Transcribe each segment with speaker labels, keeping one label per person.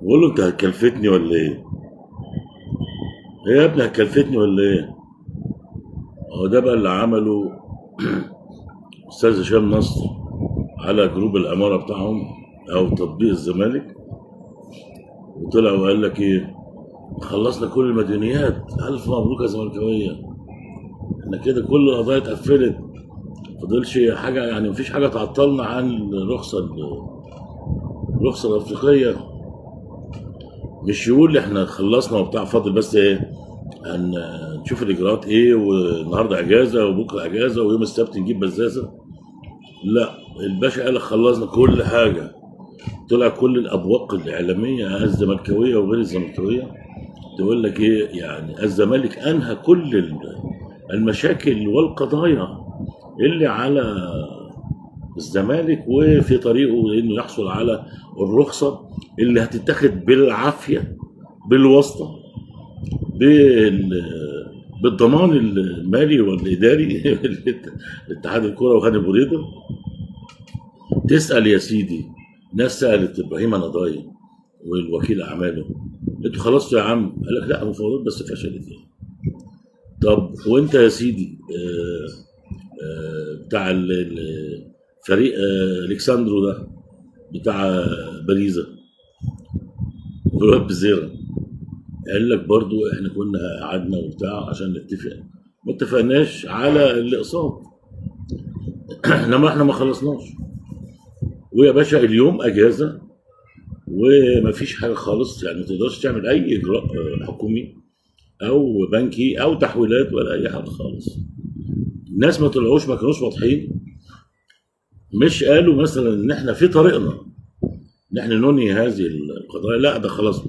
Speaker 1: بقول له انت هتكلفتني ولا ايه؟ ايه يا ابني هتكلفتني ولا ايه؟ هو ده بقى اللي عمله استاذ هشام نصر على جروب العماره بتاعهم او تطبيق الزمالك. وطلع وقال لك ايه؟ خلصنا كل المديونيات، الف مبروك يا زملكاويه. احنا كده كل القضايا اتقفلت، فضلش حاجه، يعني مفيش حاجه تعطلنا عن الرخصه الافريقيه. مش يقول لي احنا خلصنا وبتاع، فاضل بس ايه؟ هنشوف الاجراءات ايه، والنهارده اجازه وبكره اجازه ويوم السبت نجيب بزازه. لا، الباشا قال لك خلصنا كل حاجه. طلع كل الابواق الاعلاميه الزملكاويه وغير الزملكاويه تقول لك ايه؟ يعني الزمالك انهى كل المشاكل والقضايا اللي على الزمالك، وفي طريقه انه يحصل على الرخصه اللي هتتاخد بالعافيه، بالواسطه، بالضمان المالي والاداري لاتحاد الكره وهاني ابو ريده. تسال يا سيدي، ناس سالت ابراهيم نضاي والوكيل اعماله، انتوا خلصتوا يا عم؟ قال لك لا، مفاوضات بس فشلت يعني. طب وانت يا سيدي بتاع فريق الكساندرو ده، بتاع باريزا والواد بزيرة، قال لك برضو احنا كنا قعدنا وبتاع عشان نتفق، ما اتفقناش على الاقساط. انما احنا ما خلصناش. ويا باشا اليوم اجازه ومفيش حاجه خالص، يعني ما تقدرش تعمل اي اجراء حكومي او بنكي او تحويلات ولا اي حاجه خالص. الناس ما طلعوش، ما كانوش واضحين. مش قالوا مثلا ان احنا في طريقنا ان احنا ننهي هذه القضايا، لا ده خلاص.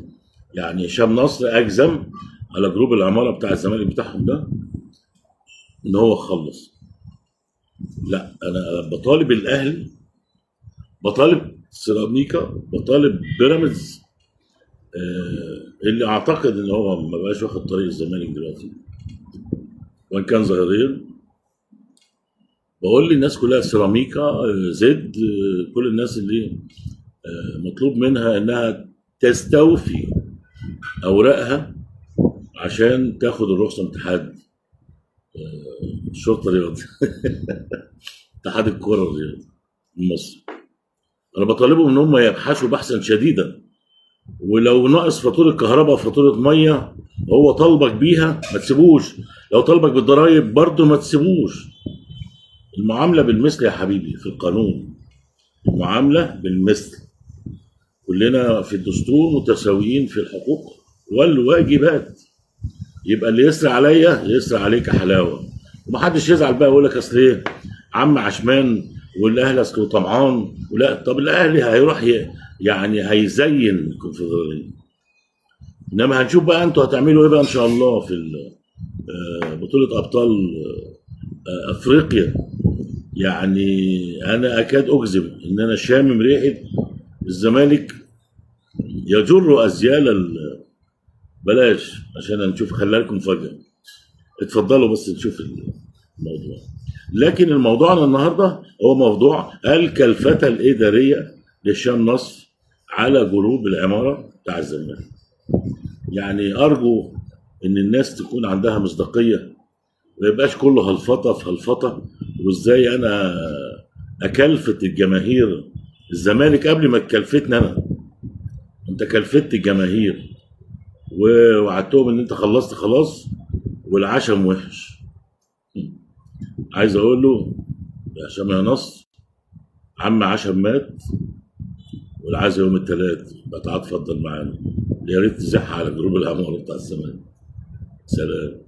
Speaker 1: يعني هشام نصر اجزم على جروب العماره بتاع الزمالك بتاعهم ده ان هو خلص. لا، انا بطالب الاهلي، بطالب سيراميكا، بطالب بيراميدز، اللي اعتقد ان هو ما بقاش واخد طريق الزمالك دلوقتي وان كان ظاهريا. بقول للناس كلها سيراميكا، زد، كل الناس اللي مطلوب منها انها تستوفي اوراقها عشان تاخد الرخصه من اتحاد الشرطه الرياضي اتحاد الكره الرياضي المصري. انا بطالبهم ان هم يبحثوا بحثا شديدا، ولو ناقص فاتوره كهرباء فاتوره ميه هو طالبك بيها ما تسيبوش، لو طالبك بالضرايب برضه ما تسيبوش. المعامله بالمثل يا حبيبي في القانون، المعامله بالمثل. كلنا في الدستور متساويين في الحقوق والواجبات. يبقى اللي يسري عليا يسري عليك يا حلاوه، ومحدش يزعل بقى يقول لك اصل ايه عم عشمان والاهلي اصله طمعان. ولا طب الاهلي هيروح يعني هيزين الكونفدراليه. انما هنشوف بقى انتوا هتعملوا ايه بقى ان شاء الله في بطوله ابطال افريقيا. يعني انا اكاد اجزم ان انا شامم ريحه الزمالك يجر ازيال بلاش عشان نشوف، خليها لكم فجأة. اتفضلوا بس نشوف الموضوع. لكن الموضوعنا النهارده هو موضوع الكلفتة الإدارية لهشام نصر على جروب العمارة بتاع الزمالك. يعني أرجو إن الناس تكون عندها مصداقية، ما يبقاش كله هلفطة في هلفطة. وإزاي أنا أكلفت الجماهير الزمالك قبل ما تكلفتني أنا؟ أنت كلفت الجماهير ووعدتهم ان انت خلصت خلاص والعشم وحش. عايز اقول له يا هشام يا نصر، عم عشم مات والعزا يوم الثلاث، بقى تعال اتفضل معانا. يا ريت تزح على جروب العمارة بتاع الزمان. سلام.